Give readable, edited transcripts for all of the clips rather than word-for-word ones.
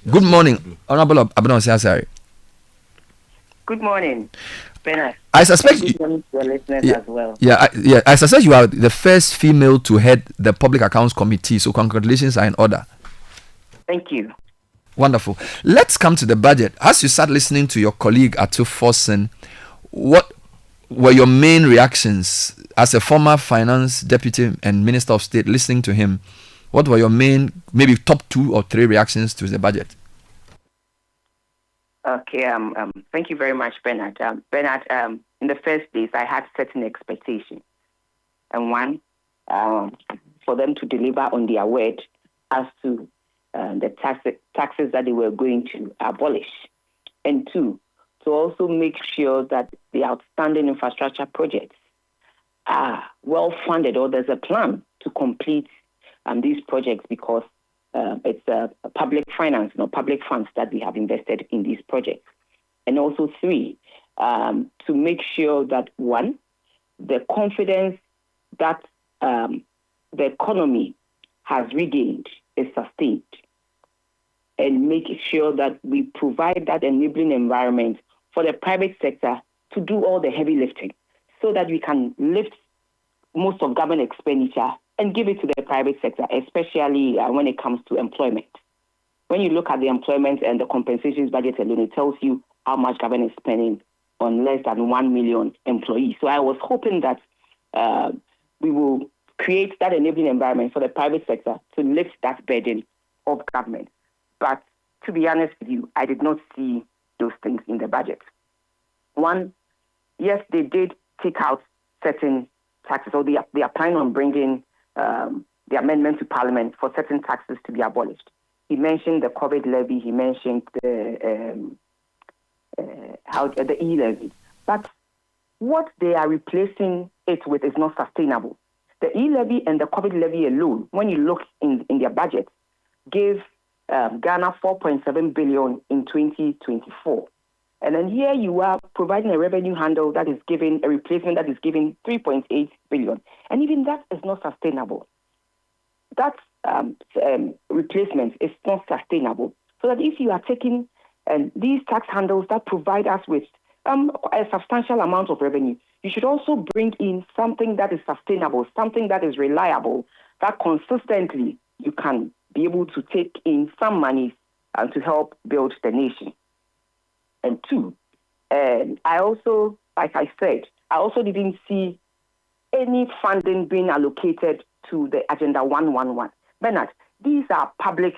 Good morning, Honorable Abdon Siasari. Good morning, Bernard. I suspect Good morning to your listeners as well. I suspect you are the first female to head the Public Accounts Committee, so congratulations are in order. Thank you. Wonderful. Let's come to the budget. As you start listening to your colleague Atu Forson, what were your main reactions as a former finance deputy and minister of state listening to him? What were your main, maybe top 2 or 3 reactions to the budget? Okay. Thank you very much, Bernard. Bernard, in the first days, I had certain expectations, and one, for them to deliver on their word as to the taxes that they were going to abolish, and 2, to also make sure that the outstanding infrastructure projects are well funded, or there's a plan to complete these projects, because it's public finance, public funds that we have invested in these projects. And also 3, to make sure that 1, the confidence that the economy has regained is sustained, and make sure that we provide that enabling environment for the private sector to do all the heavy lifting, so that we can lift most of government expenditure and give it to the private sector, especially when it comes to employment. When you look at the employment and the compensations budget alone, it tells you how much government is spending on less than 1 million employees. So I was hoping that we will create that enabling environment for the private sector to lift that burden of government. But to be honest with you, I did not see those things in the budget. 1, yes, they did take out certain taxes, or they are planning on bringing the amendment to Parliament for certain taxes to be abolished. He mentioned the COVID levy. He mentioned the e-levy. But what they are replacing it with is not sustainable. The e-levy and the COVID levy alone, when you look in their budget, gave Ghana 4.7 billion in 2024. And then here you are providing a revenue handle that is giving a replacement that is giving 3.8 billion. And even that is not sustainable. That replacement is not sustainable. So that if you are taking these tax handles that provide us with a substantial amount of revenue, you should also bring in something that is sustainable, something that is reliable, that consistently you can be able to take in some money to help build the nation. And 2, I also, like I said, I also didn't see any funding being allocated to the Agenda 111. Bernard, these are public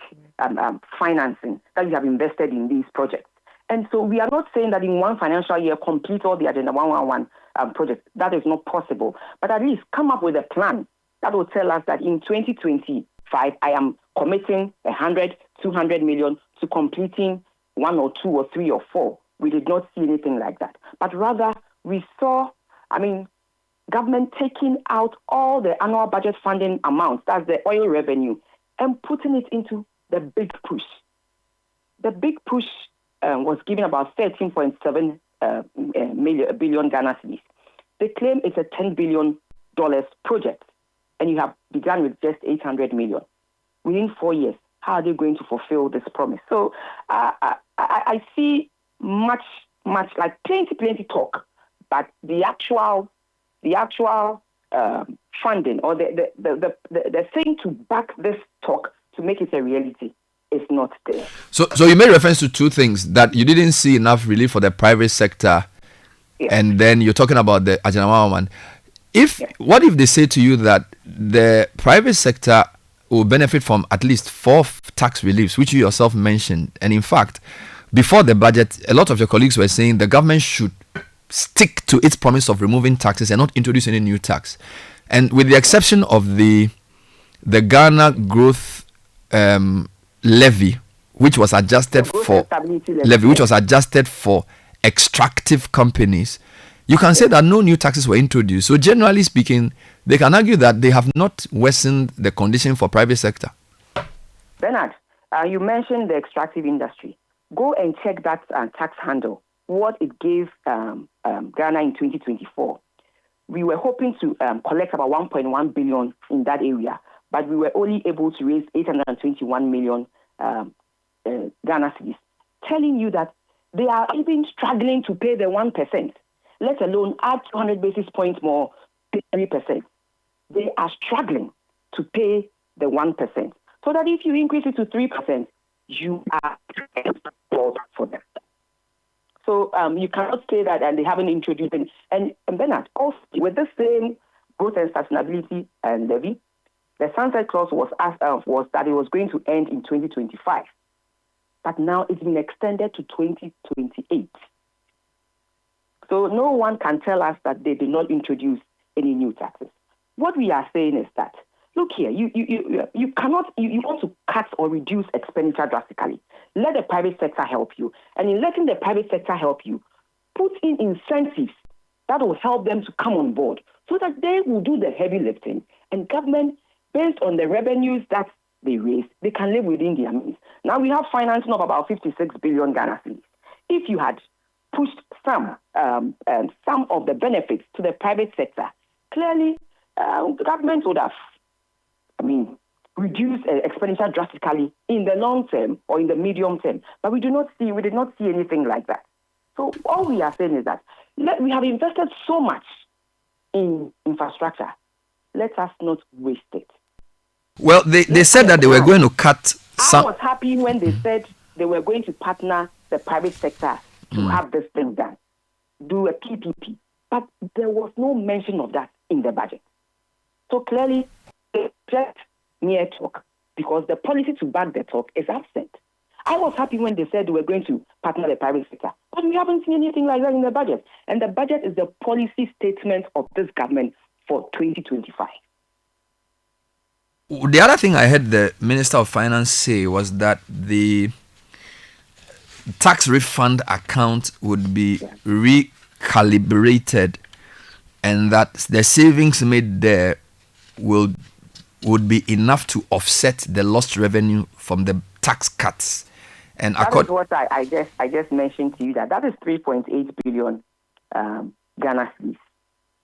financing that we have invested in these projects. And so we are not saying that in one financial year complete all the Agenda 111 projects. That is not possible. But at least come up with a plan that will tell us that in 2025, I am committing 100, 200 million to completing 1 or 2 or 3 or 4. We did not see anything like that. But rather, we saw, government taking out all the annual budget funding amounts, that's the oil revenue, and putting it into the big push. The big push was given about 13.7 billion Ghana cedis. They claim it's a $10 billion project, and you have begun with just 800 million. Within 4 years, how are they going to fulfill this promise? So I see much like plenty talk, but the actual funding or the thing to back this talk to make it a reality is not there. So you made reference to 2 things: that you didn't see enough relief for the private sector, yes, and then you're talking about the Agenda 111. What if they say to you that the private sector will benefit from at least 4 tax reliefs, which you yourself mentioned? And in fact, before the budget, a lot of your colleagues were saying the government should stick to its promise of removing taxes and not introduce any new tax. And with the exception of the Ghana growth levy, which was adjusted for which was adjusted for extractive companies, you can say that no new taxes were introduced. So generally speaking, they can argue that they have not worsened the condition for private sector. Bernard, you mentioned the extractive industry. Go and check that tax handle, what it gave Ghana in 2024. We were hoping to collect about 1.1 billion in that area, but we were only able to raise 821 million Ghana cedis, telling you that they are even struggling to pay the 1%, let alone add 200 basis points more, 3%. They are struggling to pay the 1%. So that if you increase it to 3%, you are for them. So you cannot say that, and they haven't introduced it. And Bernard, also with the same growth and sustainability levy, the sunset clause was that it was going to end in 2025, but now it's been extended to 2028. So no one can tell us that they did not introduce any new taxes. What we are saying is that, look here, you want to cut or reduce expenditure drastically. Let the private sector help you. And in letting the private sector help you, put in incentives that will help them to come on board so that they will do the heavy lifting. And government, based on the revenues that they raise, they can live within their means. Now we have financing of about 56 billion Ghana cedis. If you had pushed some of the benefits to the private sector, clearly government would have, reduce expenditure drastically in the long term or in the medium term. But we did not see anything like that. So all we are saying is that we have invested so much in infrastructure. Let us not waste it. Well, they said that they were going to cut some. I was happy when they said they were going to partner the private sector to have this thing done, do a PPP. But there was no mention of that in the budget. So clearly, it's just mere talk, because the policy to back the talk is absent. I was happy when they said they were going to partner the private sector, but we haven't seen anything like that in the budget. And the budget is the policy statement of this government for 2025. The other thing I heard the Minister of Finance say was that the tax refund account would be recalibrated, and that the savings made there would be enough to offset the lost revenue from the tax cuts. And that is what I just mentioned to you, that is 3.8 billion Ghana cedis.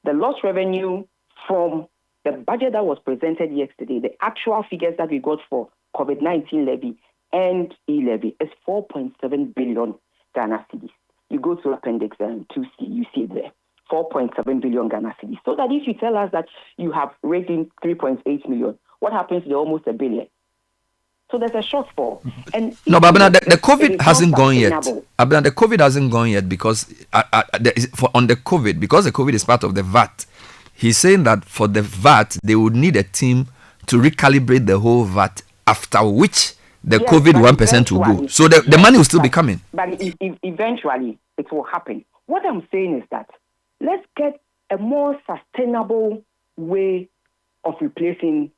The lost revenue from the budget that was presented yesterday, the actual figures that we got for COVID-19 levy and e-levy is 4.7 billion Ghana cedis. You go to Appendix 2C, you see it there. 4.7 billion Ghana cedis. So that if you tell us that you have raised in 3.8 million, what happens to almost $1 billion? So there's a shortfall. And no, but the COVID hasn't gone yet. The COVID hasn't gone yet because on the COVID, because the COVID is part of the VAT, he's saying that for the VAT, they would need a team to recalibrate the whole VAT, after which the COVID 1% will go. So the money will still be coming. But eventually, it will happen. What I'm saying is that let's get a more sustainable way of replacing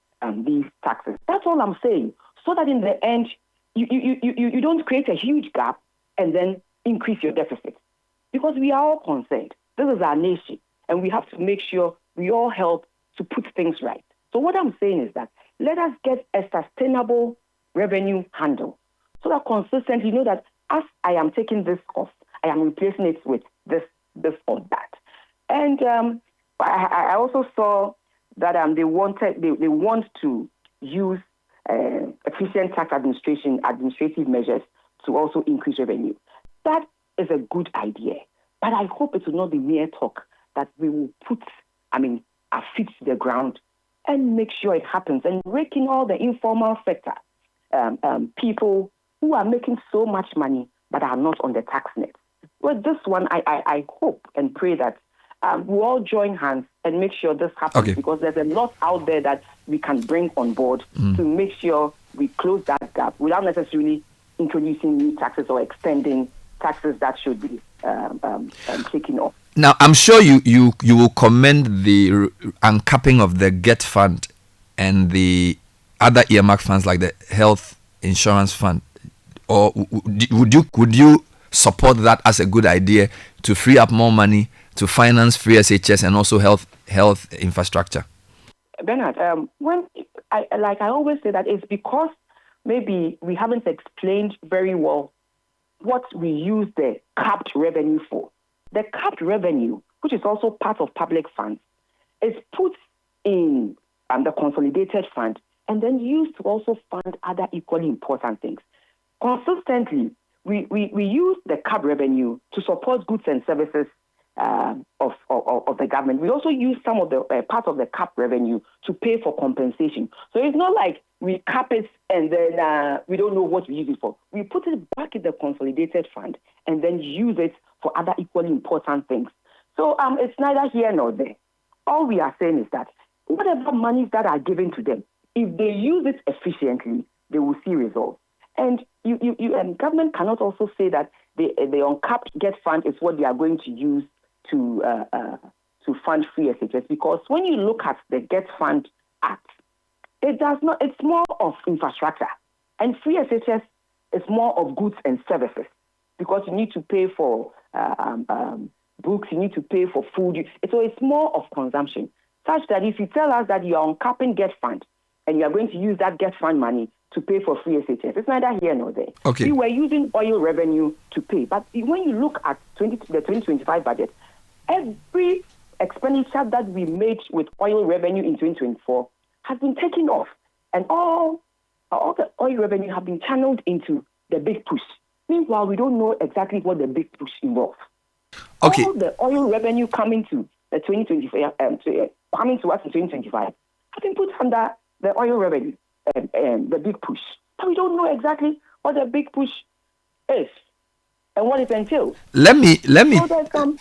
these taxes. That's all I'm saying. So that in the end, you don't create a huge gap and then increase your deficit. Because we are all concerned. This is our nation. And we have to make sure we all help to put things right. So what I'm saying is that let us get a sustainable revenue handle. So that consistently, you know that as I am taking this off, I am replacing it with this or that. And I also saw that they want to use efficient tax administrative measures to also increase revenue. That is a good idea, but I hope it will not be mere talk, that we will put our feet to the ground and make sure it happens, and rake in all the informal sector people who are making so much money but are not on the tax net. With this one, I hope and pray that we all join hands and make sure this happens, because there's a lot out there that we can bring on board to make sure we close that gap without necessarily introducing new taxes or extending taxes that should be taken off. Now, I'm sure you will commend the uncapping of the GET fund and the other earmark funds like the health insurance fund, or would you support that as a good idea to free up more money to finance free SHS and also health infrastructure? Bernard, when I always say that it's because maybe we haven't explained very well what we use the capped revenue for. The capped revenue, which is also part of public funds, is put in the consolidated fund and then used to also fund other equally important things. consistently, we use the CAP revenue to support goods and services of the government. We also use some of the part of the CAP revenue to pay for compensation. So it's not like we cap it and then we don't know what we use it for. We put it back in the consolidated fund and then use it for other equally important things. So it's neither here nor there. All we are saying is that whatever monies that are given to them, if they use it efficiently, they will see results. And and government cannot also say that the uncapped get fund is what they are going to use to fund free SHS, because when you look at the Get Fund Act, it does not. It's more of infrastructure, and free SHS is more of goods and services, because you need to pay for books, you need to pay for food. So it's more of consumption. Such that if you tell us that you are uncapping Get Fund and you are going to use that Get Fund money to pay for free SHS, it's neither here nor there. Okay. We were using oil revenue to pay, but when you look at the 2025 budget, every expenditure that we made with oil revenue in 2024 has been taken off, and all the oil revenue have been channeled into the big push. Meanwhile, we don't know exactly what the big push involves. Okay. All the oil revenue coming to the 2025, coming to us in 2025, have been put under the oil revenue, the big push. But we don't know exactly what the big push is and what it entails. Let me.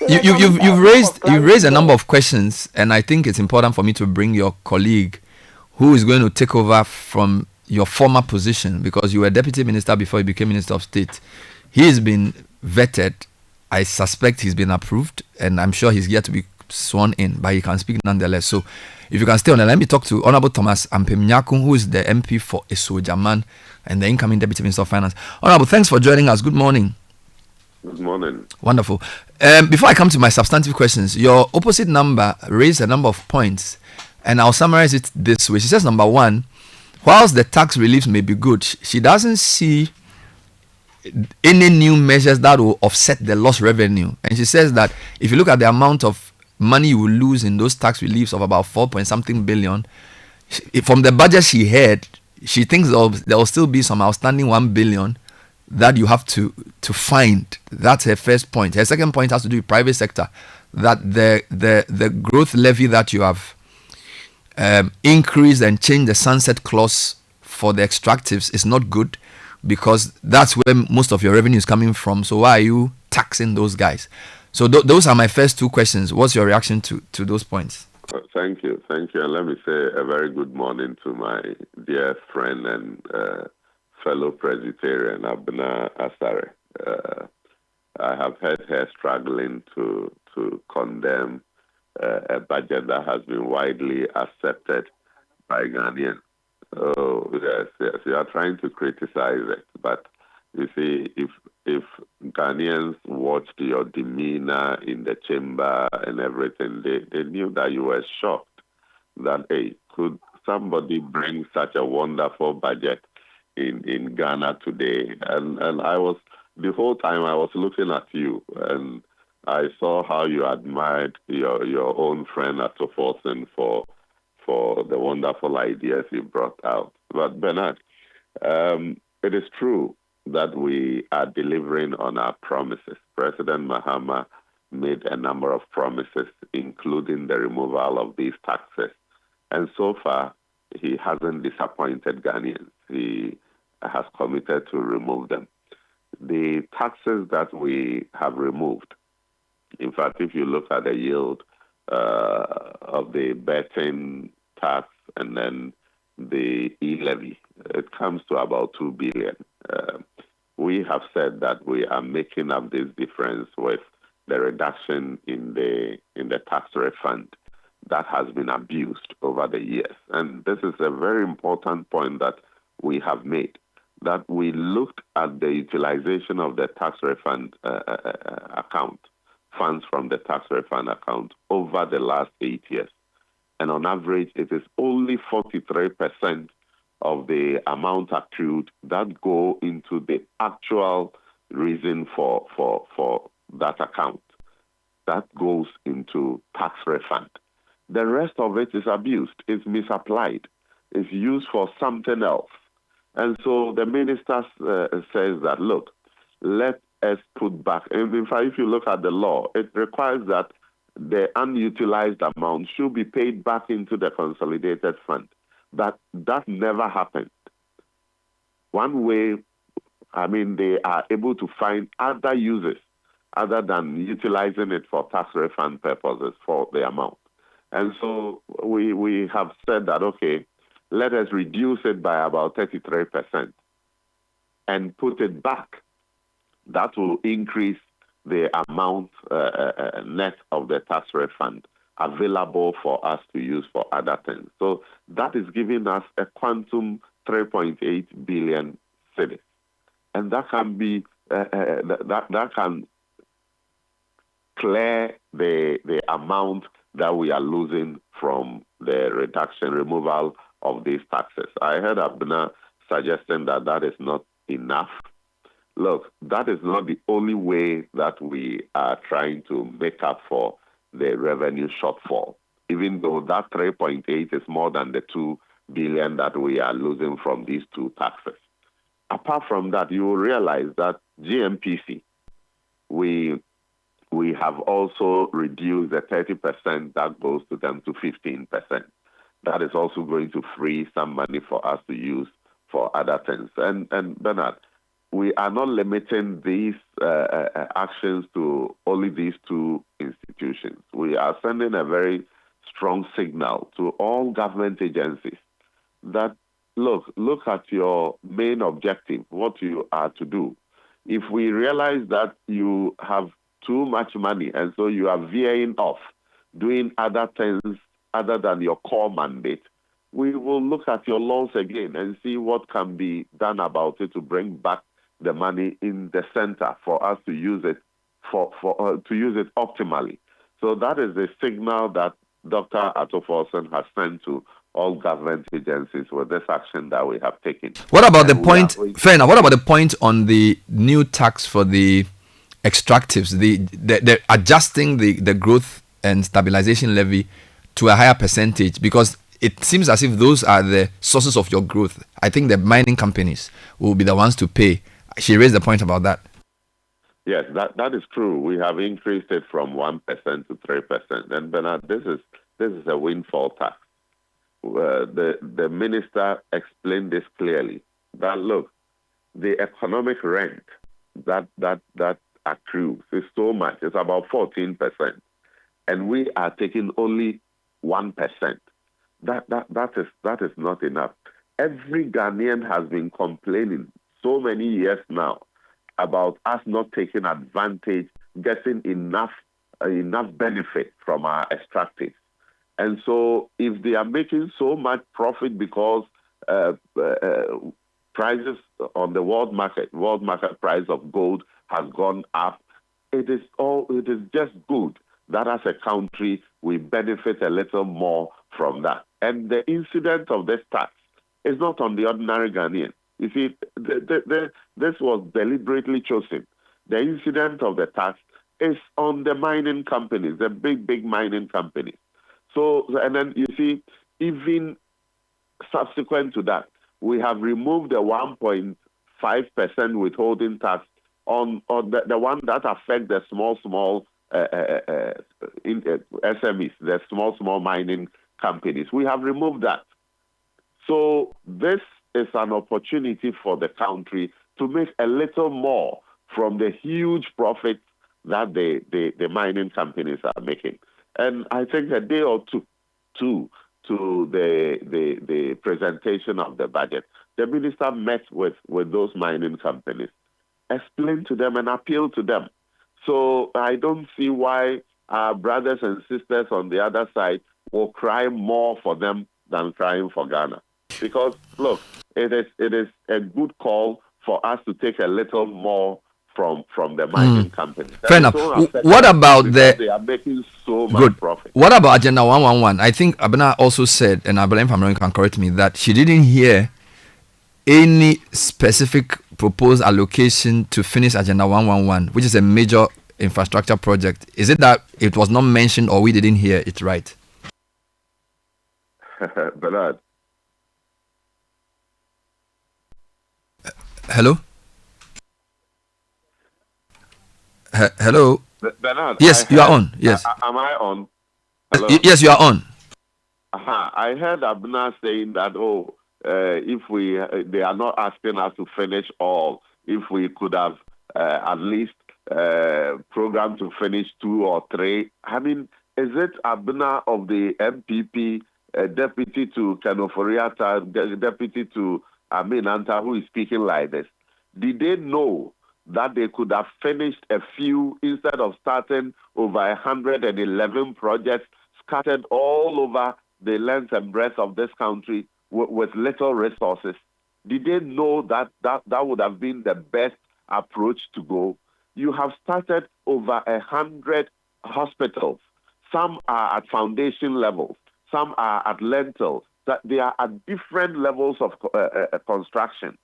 You've raised a number of questions, and I think it's important for me to bring your colleague, who is going to take over from your former position, because you were deputy minister before you became minister of state. He has been vetted. I suspect he's been approved, and I'm sure he's yet to be sworn in, but he can speak nonetheless. So if you can stay on there, let me talk to Honorable Thomas Ampem-Nyakun, who is the MP for Esojaman and the incoming Deputy Minister of Finance. Honorable, thanks for joining us. Good morning. Good morning. Wonderful. Before I come to my substantive questions, your opposite number raised a number of points, and I'll summarize it this way. She says, number one, whilst the tax reliefs may be good, she doesn't see any new measures that will offset the lost revenue. And she says that if you look at the amount of money you will lose in those tax reliefs of about 4-point-something billion, from the budget she had, she thinks there will still be some outstanding 1 billion that you have to find. That's her first point. Her second point has to do with private sector, that the growth levy that you have increased and changed the sunset clause for the extractives is not good, because that's where most of your revenue is coming from. So why are you taxing those guys? So those are my first two questions. What's your reaction to those points? Thank you. And let me say a very good morning to my dear friend and fellow Presbyterian, Abena Asare. I have heard her struggling to condemn a budget that has been widely accepted by Ghanaians. Oh, yes, you are trying to criticize it. But you see, if Ghanaians watched your demeanor in the chamber and everything, they knew that you were shocked that, hey, could somebody bring such a wonderful budget in Ghana today? And I was, the whole time I was looking at you, and I saw how you admired your own friend Atoforsen for the wonderful ideas you brought out. But Bernard, it is true that we are delivering on our promises. President Mahama made a number of promises, including the removal of these taxes. And so far, he hasn't disappointed Ghanaians. He has committed to remove them. The taxes that we have removed, in fact, if you look at the yield of the betting tax and then the e-levy, it comes to about 2 billion. We have said that we are making up this difference with the reduction in the tax refund that has been abused over the years. And this is a very important point that we have made, that we looked at the utilization of the tax refund account, funds from the tax refund account over the last 8 years. And on average, it is only 43% of the amount accrued that go into the actual reason for that account. That goes into tax refund. The rest of it is abused, it's misapplied, it's used for something else. And so the minister says that, look, let us put back. And in fact, if you look at the law, it requires that the unutilized amount should be paid back into the consolidated fund. But that never happened. One way, they are able to find other uses other than utilizing it for tax refund purposes for the amount. And so we have said that, okay, let us reduce it by about 33% and put it back. That will increase the amount net of the tax refund available for us to use for other things. So that is giving us a quantum 3.8 billion cedis. And that can be, that can clear the amount that we are losing from the removal of these taxes. I heard Abner suggesting that that is not enough. Look, that is not the only way that we are trying to make up for the revenue shortfall, even though that 3.8 is more than the 2 billion that we are losing from these two taxes. Apart from that, you will realize that GMPC, we have also reduced the 30% that goes to them to 15%. That is also going to free some money for us to use for other things. And Bernard, we are not limiting these actions to only these two institutions. We are sending a very strong signal to all government agencies that, look at your main objective, what you are to do. If we realize that you have too much money and so you are veering off, doing other things other than your core mandate, we will look at your laws again and see what can be done about it to bring back the money in the center for us to use it to use it optimally. So that is the signal that Dr. Atto-Forson has sent to all government agencies with this action that we have taken. What about the point, fair enough, what about the point on the new tax for the extractives, the adjusting the growth and stabilization levy to a higher percentage? Because it seems as if those are the sources of your growth. I think the mining companies will be the ones to pay. She raised the point about that. Yes, that is true. We have increased it from 1% to 3%. And Bernard, this is a windfall tax. The minister explained this clearly. That look, the economic rent that accrues is so much. It's about 14%, and we are taking only 1%. That is not enough. Every Ghanaian has been complaining so many years now about us not taking advantage, getting enough benefit from our extractives. And so if they are making so much profit because prices on the world market price of gold has gone up, it is just good that as a country we benefit a little more from that. And the incidence of this tax is not on the ordinary Ghanaian. You see, this was deliberately chosen. The incidence of the tax is on the mining companies, the big mining companies. So, and then you see, even subsequent to that, we have removed the 1.5% withholding tax on the one that affects the small SMEs, the small mining companies. We have removed that. So this is an opportunity for the country to make a little more from the huge profits that the mining companies are making. And I think a day or two to the presentation of the budget, the minister met with those mining companies, explained to them and appealed to them. So I don't see why our brothers and sisters on the other side will cry more for them than crying for Ghana. Because, look, it is a good call for us to take a little more from the mining companies. Fair enough. What about they are making so much profit. What about Agenda 111? I think Abena also said, and I believe Famron can correct me, that she didn't hear any specific proposed allocation to finish Agenda 111, which is a major infrastructure project. Is it that it was not mentioned or we didn't hear it right? Bernard, Hello? Hello? Bernard, Yes, you are on. Yes. am I on? Hello? Yes, you are on. I heard Abner saying that, if they are not asking us to finish all, if we could have at least programmed to finish 2 or 3. I mean, is it Abner of the MPP, deputy to Kenoforiata, deputy to Amin Anta, who is speaking like this? Did they know that they could have finished a few instead of starting over 111 projects scattered all over the length and breadth of this country with little resources? Did they know that would have been the best approach to go? You have started over 100 hospitals. Some are at foundation levels. Some are at lentils. That they are at different levels of construction.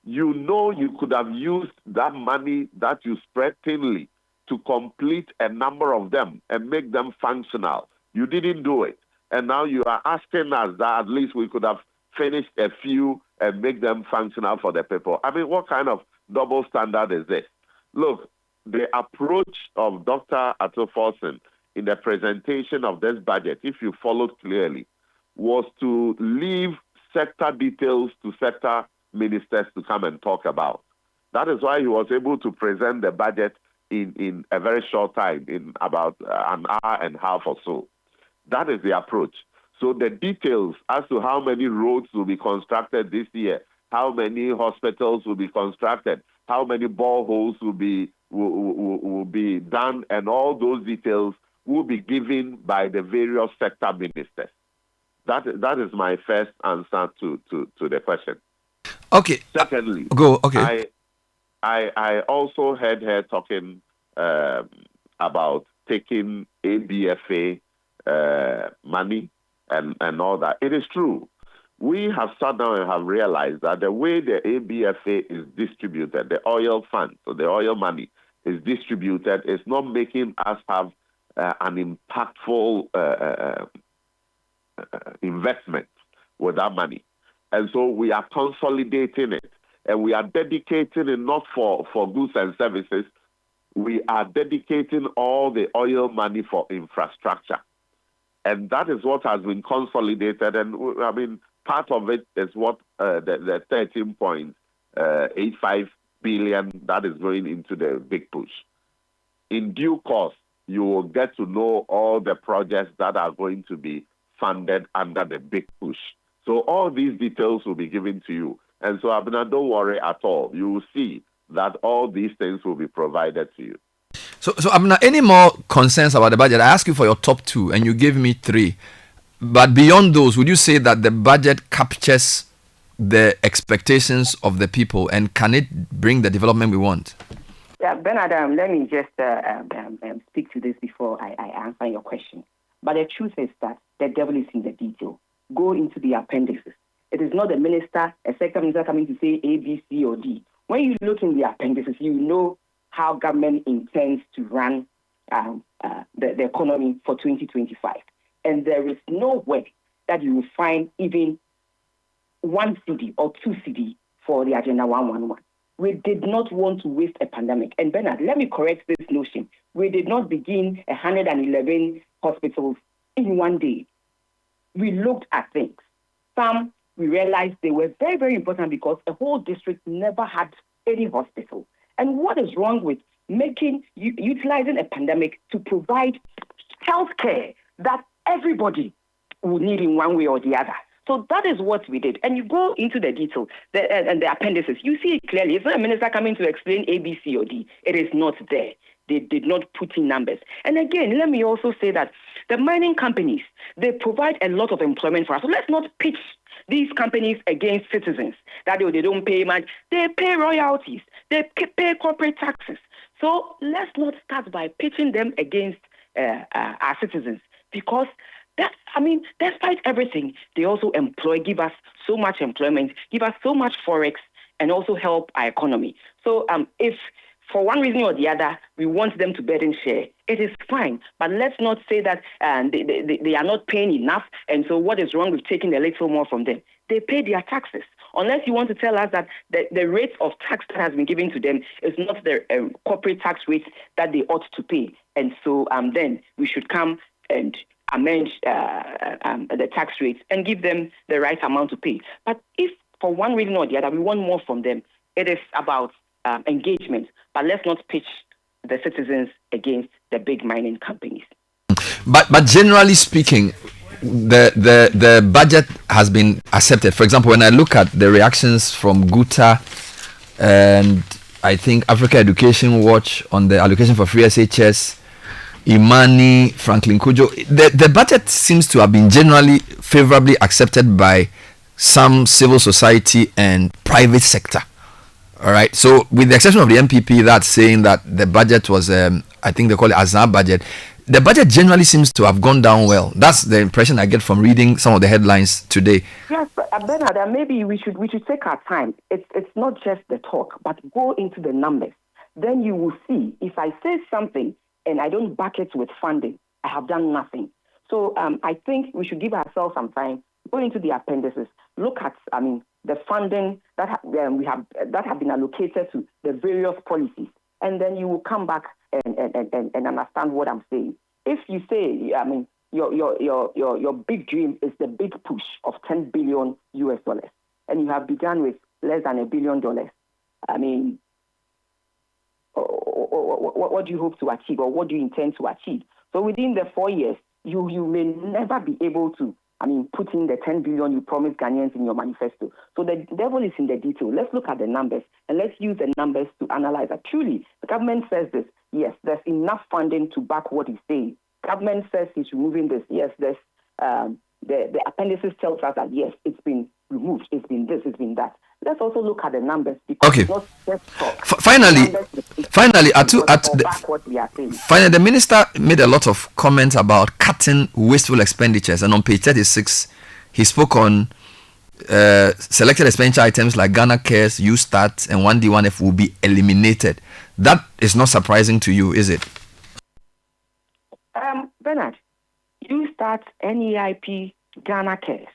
You know you could have used that money that you spread thinly to complete a number of them and make them functional. You didn't do it. And now you are asking us that at least we could have finished a few and make them functional for the people. I mean, what kind of double standard is this? Look, the approach of Dr. Atto-Forson in the presentation of this budget, if you followed clearly, was to leave sector details to sector ministers to come and talk about. That is why he was able to present the budget in a very short time, in about an hour and a half or so. That is the approach. So the details as to how many roads will be constructed this year, how many hospitals will be constructed, how many boreholes will be done, and all those details will be given by the various sector ministers. That is my first answer to the question. Okay. Secondly, go. Okay. I also heard her talking about taking ABFA money and all that. It is true. We have sat down and have realized that the way the ABFA is distributed, the oil fund, so the oil money is distributed, is not making us have an impactful investment with that money. And so we are consolidating it, and we are dedicating it not for goods and services. We are dedicating all the oil money for infrastructure. And that is what has been consolidated. And I mean, part of it is what the 13.85 billion that is going into the big push. In due course, you will get to know all the projects that are going to be funded under the big push. So all these details will be given to you. And so, Abner, don't worry at all. You will see that all these things will be provided to you. So Abner, any more concerns about the budget? I asked you for your top 2, and you gave me 3. But beyond those, would you say that the budget captures the expectations of the people, and can it bring the development we want? Yeah, Bernard, let me just speak to this before I answer your question. But the truth is that the devil is in the detail. Go into the appendices. It is not the minister, a sector minister coming to say A, B, C, or D. When you look in the appendices, you know how government intends to run the economy for 2025. And there is no way that you will find even 1 cedi or 2 cedi for the Agenda 111. We did not want to waste a pandemic. And Bernard, let me correct this notion. We did not begin 111 hospitals in one day. We looked at things. Some, we realized they were very, very important because a whole district never had any hospital. And what is wrong with utilizing a pandemic to provide health care that everybody will need in one way or the other? So that is what we did. And you go into the detail and the appendices, you see it clearly. It's not a minister coming to explain A, B, C, or D. It is not there. They did not put in numbers. And again, let me also say that the mining companies, they provide a lot of employment for us. So let's not pitch these companies against citizens, that they don't pay much. They pay royalties. They pay corporate taxes. So let's not start by pitching them against our citizens, because despite everything, they also give us so much employment, give us so much forex, and also help our economy. So if for one reason or the other, we want them to burden share, it is fine. But let's not say that they are not paying enough, and so what is wrong with taking a little more from them? They pay their taxes. unless you want to tell us that the rate of tax that has been given to them is not the corporate tax rate that they ought to pay. And so then we should come and amend the tax rates and give them the right amount to pay. But if for one reason or the other we want more from them, it is about engagement. But let's not pitch the citizens against the big mining companies. But generally speaking, the budget has been accepted. For example, when I look at the reactions from Guta and I think Africa Education Watch on the allocation for free SHS, Imani, Franklin Kujo, the budget seems to have been generally favorably accepted by some civil society and private sector. All right. So, with the exception of the MPP that's saying that the budget was, I think they call it Azar budget, the budget generally seems to have gone down well. That's the impression I get from reading some of the headlines today. Yes, Bernard, maybe we should take our time. It's not just the talk, but go into the numbers. Then you will see if I say something and I don't back it with funding, I have done nothing. So I think we should give ourselves some time, go into the appendices, look at, the funding that have been allocated to the various policies, and then you will come back and understand what I'm saying. If you say, your big dream is the big push of $10 billion US, and you have begun with less than $1 billion, what do you hope to achieve, or what do you intend to achieve? So within the 4 years, you may never be able to put in the 10 billion you promised Ghanaians in your manifesto. So the devil is in the detail. Let's look at the numbers and let's use the numbers to analyze that. Truly, the government says this. Yes, there's enough funding to back what he's saying. Government says he's removing this. Yes, there's the appendices tells us that yes, it's been removed. It's been this. It's been that. Let's also look at the numbers because it's not just talk. Finally, the minister made a lot of comments about cutting wasteful expenditures, and on page 36, he spoke on selected expenditure items like Ghana Cares, U-Start, and 1D1F will be eliminated. That is not surprising to you, is it? Bernard, U-Start, NEIP, Ghana Cares.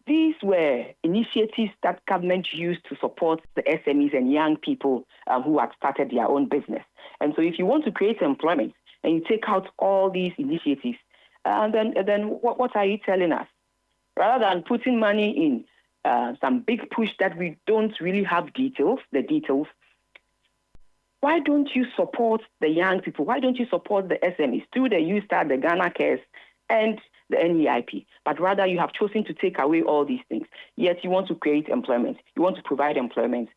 These were initiatives that government used to support the SMEs and young people who had started their own business. And so if you want to create employment and you take out all these initiatives, then what are you telling us? Rather than putting money in some big push that we don't really have the details, why don't you support the young people? Why don't you support the SMEs through the U-Start, the Ghana Cares, and the NEIP? But rather you have chosen to take away all these things. Yet you want to create employment. You want to provide employment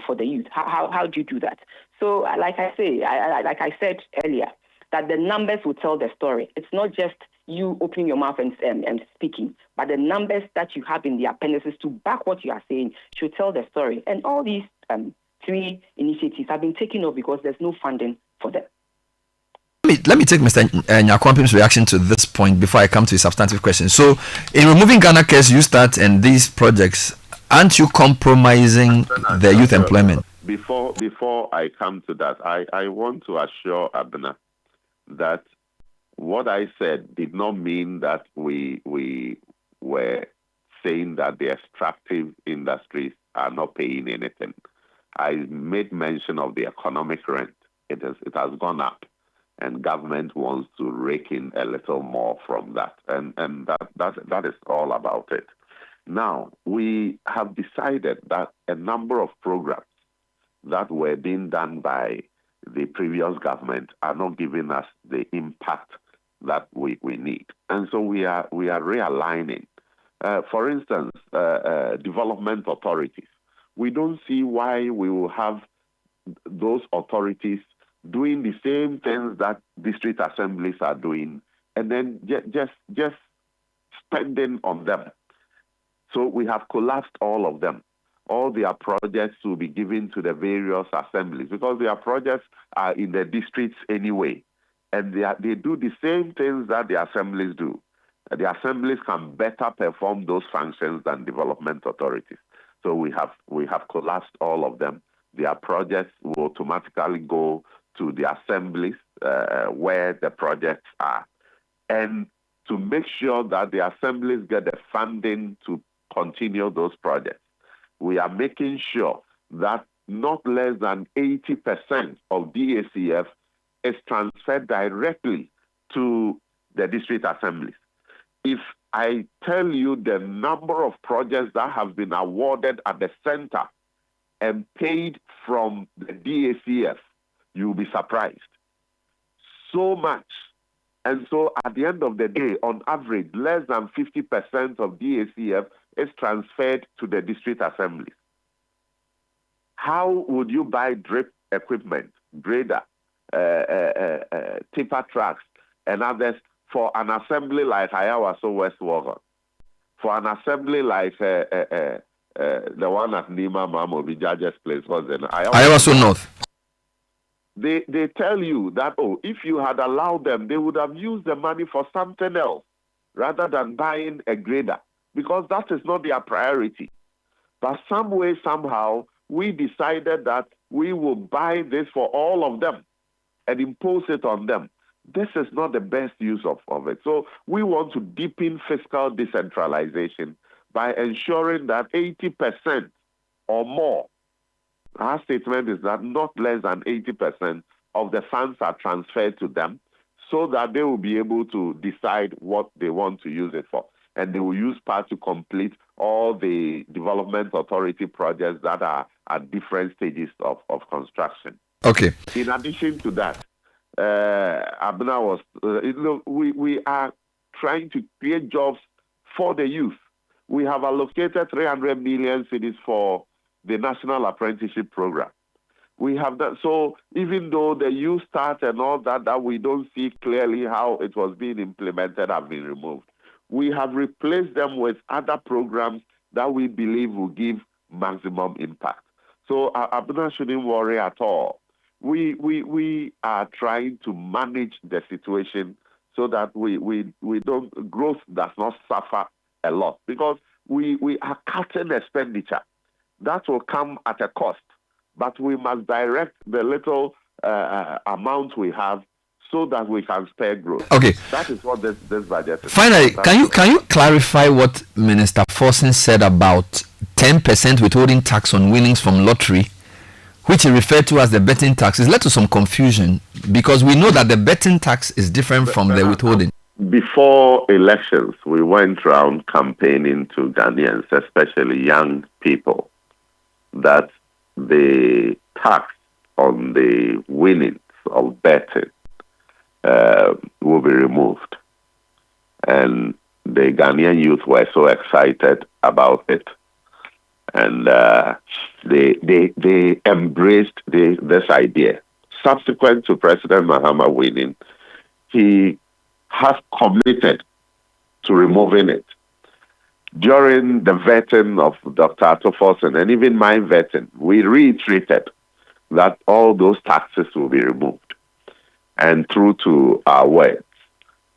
for the youth. How do you do that? So like I said earlier, that the numbers will tell the story. It's not just you opening your mouth and speaking, but the numbers that you have in the appendices to back what you are saying should tell the story. And all these 3 initiatives have been taken off because there's no funding for them. Let me take Mr. Nyakwampim's reaction to this point before I come to a substantive question. So, in removing Ghana Cares, U-Start, and these projects, aren't you compromising the youth employment? Before I come to that, I want to assure Abena that what I said did not mean that we were saying that the extractive industries are not paying anything. I made mention of the economic rent. It has gone up, and government wants to rake in a little more from that, and that is all about it. Now, we have decided that a number of programs that were being done by the previous government are not giving us the impact that we need, and so we are realigning. For instance, development authorities. We don't see why we will have those authorities doing the same things that district assemblies are doing, and then just spending on them. So we have collapsed all of them. All their projects will be given to the various assemblies because their projects are in the districts anyway, and they do the same things that the assemblies do. The assemblies can better perform those functions than development authorities. So we have collapsed all of them. Their projects will automatically go to the assemblies where the projects are. And to make sure that the assemblies get the funding to continue those projects, we are making sure that not less than 80% of DACF is transferred directly to the district assemblies. If I tell you the number of projects that have been awarded at the center and paid from the DACF, you'll be surprised. So much. And so at the end of the day, on average, less than 50% of DACF is transferred to the district assemblies. How would you buy drip equipment, grader, tipper trucks, and others for an assembly like Ayawaso West Walker, for an assembly like the one at Nima Mamobi Judge's place, was in Ayawaso North? They tell you that, if you had allowed them, they would have used the money for something else rather than buying a grader, because that is not their priority. But some way, somehow, we decided that we will buy this for all of them and impose it on them. This is not the best use of it. So we want to deepen fiscal decentralization by ensuring that 80% or more, our statement is that not less than 80% of the funds are transferred to them so that they will be able to decide what they want to use it for. And they will use part to complete all the development authority projects that are at different stages of construction. Okay. In addition to that, Abna was, we are trying to create jobs for the youth. We have allocated 300 million cedis for the National Apprenticeship Program. We have that. So even though the youth start and all that we don't see clearly how it was being implemented, have been removed. We have replaced them with other programs that we believe will give maximum impact. So Abuna shouldn't worry at all. We are trying to manage the situation so that we don't, growth does not suffer a lot, because we are cutting expenditure. That will come at a cost, but we must direct the little amount we have so that we can spare growth. Okay. That is what this budget is. Finally, can you clarify what Minister Forson said about 10% withholding tax on winnings from lottery, which he referred to as the betting tax? It's led to some confusion, because we know that the betting tax is different from the withholding. Before elections, we went around campaigning to Ghanaians, especially young people, that the tax on the winnings of betting will be removed. And the Ghanaian youth were so excited about it. And they embraced this idea. Subsequent to President Mahama winning, he has committed to removing it. During the vetting of Dr. Atto-Forson and even my vetting, we reiterated that all those taxes will be removed. And true to our words,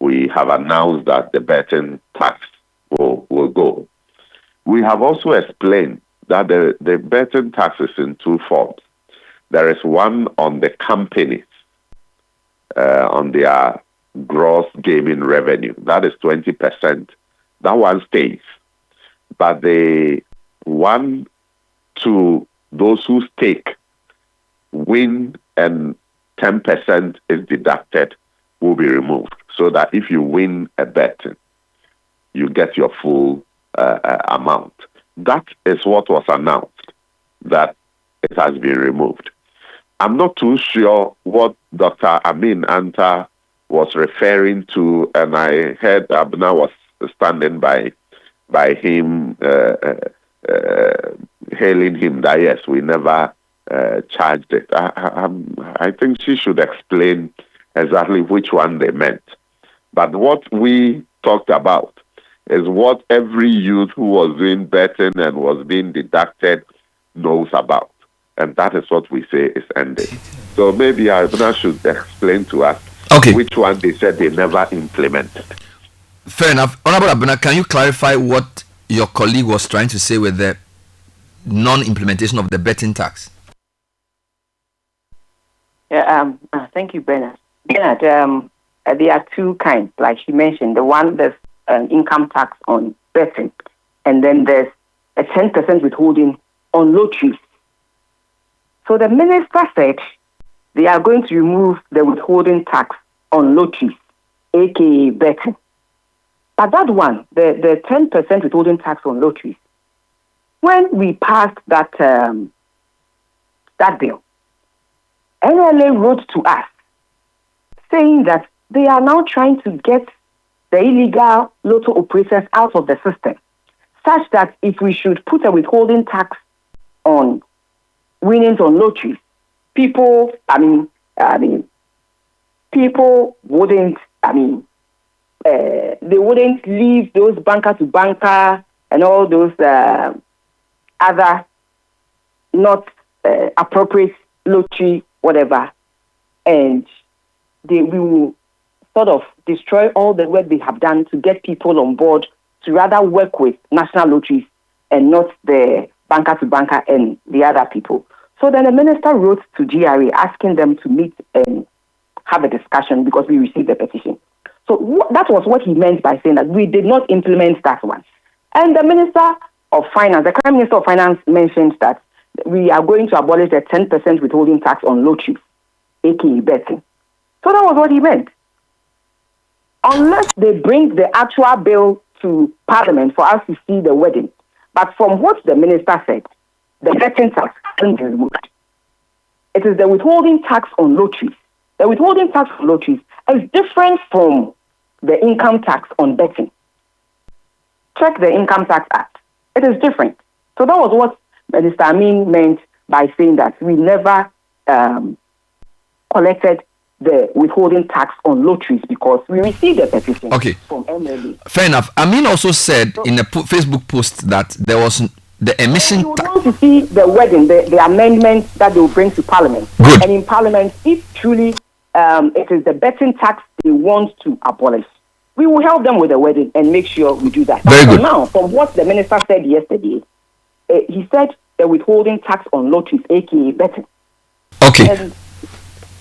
we have announced that the betting tax will go. We have also explained that the betting tax is in two forms. There is one on the companies, on their gross gaming revenue. That is 20%. That one stays. But the one to those who stake, win, and 10% is deducted, will be removed. So that if you win a bet, you get your full amount. That is what was announced, that it has been removed. I'm not too sure what Dr. Amin Anta was referring to, and I heard Abna was standing by him, hailing him that yes, we never charged it. I think she should explain exactly which one they meant. But what we talked about is what every youth who was doing betting and was being deducted knows about. And that is what we say is ended. So maybe Abna should explain to us which one they said they never implemented. Fair enough. Honorable Abuna, can you clarify what your colleague was trying to say with the non-implementation of the betting tax? Yeah, thank you, Bernard. Bernard, there are two kinds, like she mentioned. The one, there's an income tax on betting, and then there's a 10% withholding on lotteries. So the minister said they are going to remove the withholding tax on lotteries, aka betting. But that one, the 10% withholding tax on lotteries, when we passed that bill, NLA wrote to us saying that they are now trying to get the illegal lotto operators out of the system, such that if we should put a withholding tax on winnings on lotteries, people wouldn't, they wouldn't leave those banker to banker and all those other not appropriate lottery, whatever, and we will sort of destroy all the work they have done to get people on board to rather work with national lotteries and not the banker to banker and the other people. So then the minister wrote to GRA asking them to meet and have a discussion because we received the petition. So that was what he meant by saying that we did not implement that one. And the Minister of Finance, the Prime Minister of Finance mentioned that we are going to abolish the 10% withholding tax on lotteries, aka betting. So that was what he meant. Unless they bring the actual bill to Parliament for us to see the wording. But from what the minister said, the betting tax hasn't been removed. It is the withholding tax on lotteries. The withholding tax on lotteries is different from the income tax on betting. Check the Income Tax Act. It is different. So that was what Minister Amin meant by saying that we never collected the withholding tax on lotteries because we received a petition from MLA. Fair enough. Amin also said in a Facebook post that there was the emission tax. We want to see the wording, the amendment that they will bring to Parliament. Good. And in Parliament, if truly it is the betting tax they want to abolish, we will help them with the wording and make sure we do that. Very good. Now, from what the minister said yesterday, he said the withholding tax on lotteries, aka betting. Okay. And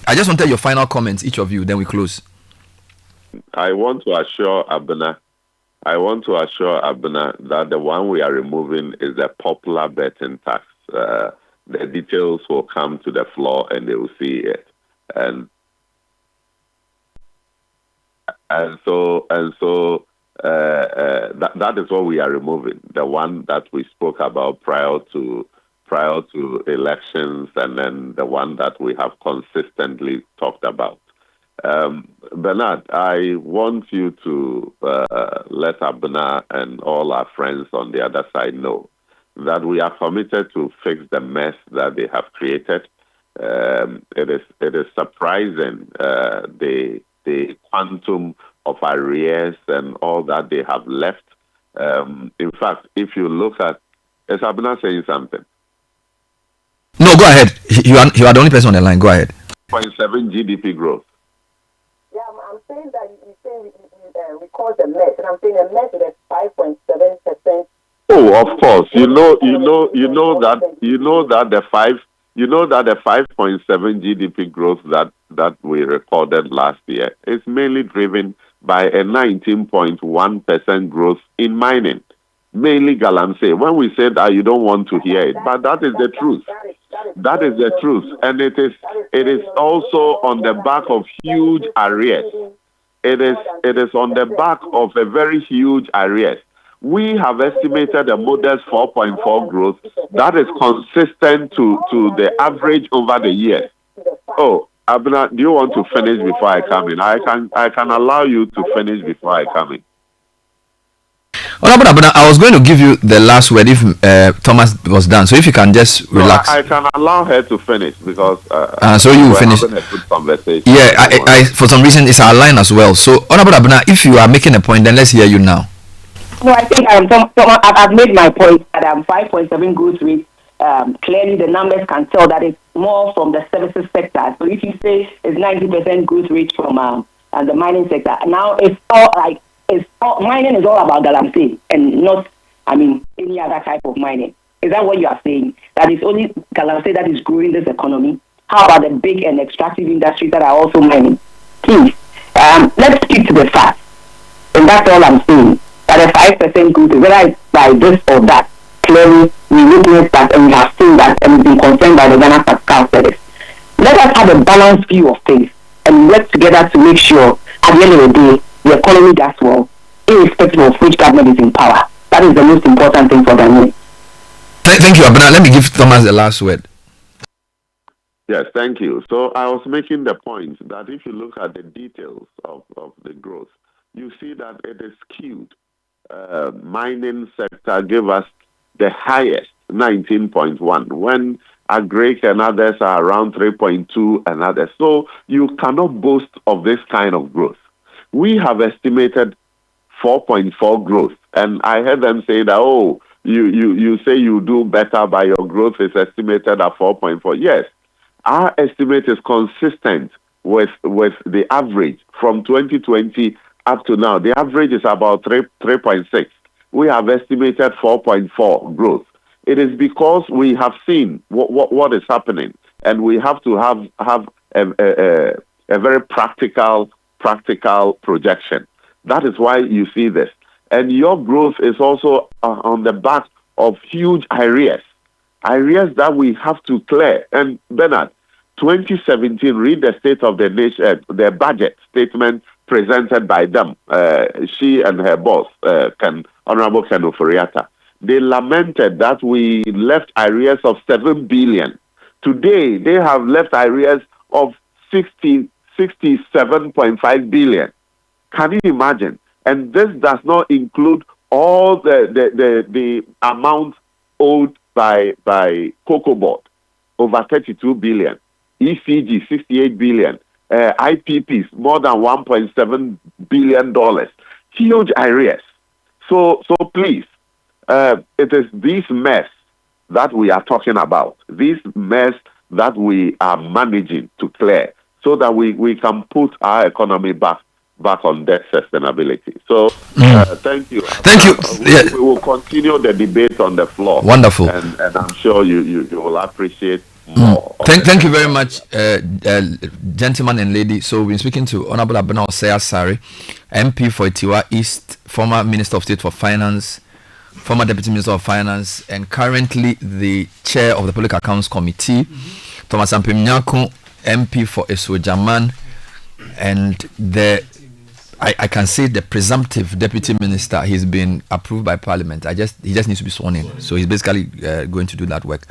I just wanted your final comments, each of you, then we close. I want to assure Abena that the one we are removing is the popular betting tax. The details will come to the floor and they will see it. And so that is what we are removing. The one that we spoke about prior to elections, and then the one that we have consistently talked about. Bernard, I want you to let Abena and all our friends on the other side know that we are committed to fix the mess that they have created. It is surprising the quantum of arrears and all that they have left. In fact, if you look at, is Abena saying something? No, go ahead. You are the only person on the line. Go ahead. 0.7 GDP growth. Yeah, I'm saying that you say we call the mess, and I'm saying the mess is 5.7%. Oh, of course. You know that the 5.7 GDP growth that we recorded last year is mainly driven by a 19.1% growth in mining, mainly Galamsey. When we say that, you don't want to hear it, but that is the truth. That is the truth, and it is also on the back of huge arrears. It is on the back of a very huge arrears. We have estimated a modest 4.4 growth that is consistent to the average over the years. Oh, Abena, do you want to finish before I come in? I can allow you to finish before I come in. Abena, I was going to give you the last word if Thomas was done. So if you can just relax. I can allow her to finish because so you will finish. Having a good conversation. Yeah, I for some reason it's our line as well. So Abena, if you are making a point, then let's hear you now. No, I think I've made my point that 5.7 growth rate. Clearly, the numbers can tell that it's more from the services sector. So if you say it's 90% growth rate from the mining sector, now mining is all about Galamsey and not, any other type of mining. Is that what you are saying? That it's only Galamsey that is growing this economy? How about the big and extractive industries that are also mining? Please, let's stick to the facts. And that's all I'm saying. That a 5% growth, whether it's by this or that, clearly we witnessed that and we have seen that and we've been confirmed by the Ghana Fiscal Service. Let us have a balanced view of things and work together to make sure at the end of the day the economy does well, irrespective of which government is in power. That is the most important thing for Ghana. Thank you, Abena. Let me give Thomas the last word. Yes, thank you. So I was making the point that if you look at the details of the growth, you see that it is skewed. Mining sector gave us the highest, 19.1, when agric and others are around 3.2 and others. So you cannot boast of this kind of growth. We have estimated 4.4 growth, and I heard them say that, oh, you say you do better, but your growth is estimated at 4.4. Yes, our estimate is consistent with the average from 2020 up to now. The average is about 3.6. We have estimated 4.4 growth. It is because we have seen what is happening, and we have to have a very practical projection. That is why you see this. And your growth is also on the back of huge arrears that we have to clear. And Bernard, 2017, read the State of the Nation, the budget statement presented by them, she and her boss, Honorable Ken Oforiatta. They lamented that we left arrears of 7 billion. Today, they have left arrears of 67.5 billion. Can you imagine? And this does not include all the amount owed by Cocoa Board, over 32 billion, ECG 68 billion, IPPs more than $1.7 billion, huge arrears. So please, it is this mess that we are talking about, this mess that we are managing to clear, so that we can put our economy back on debt sustainability. So thank you. Thank you. We will continue the debate on the floor. Wonderful. And I'm sure you will appreciate more. Thank you very much, gentlemen and ladies. So we've been speaking to Honorable Abena Osei-Asare, MP for Itiwa East, former Minister of State for Finance, former Deputy Minister of Finance, and currently the Chair of the Public Accounts Committee, Thomas Ampem-Nyako, MP for Esuojaman, and I can say the presumptive Deputy Minister. He's been approved by Parliament. He just needs to be sworn in. So he's basically going to do that work.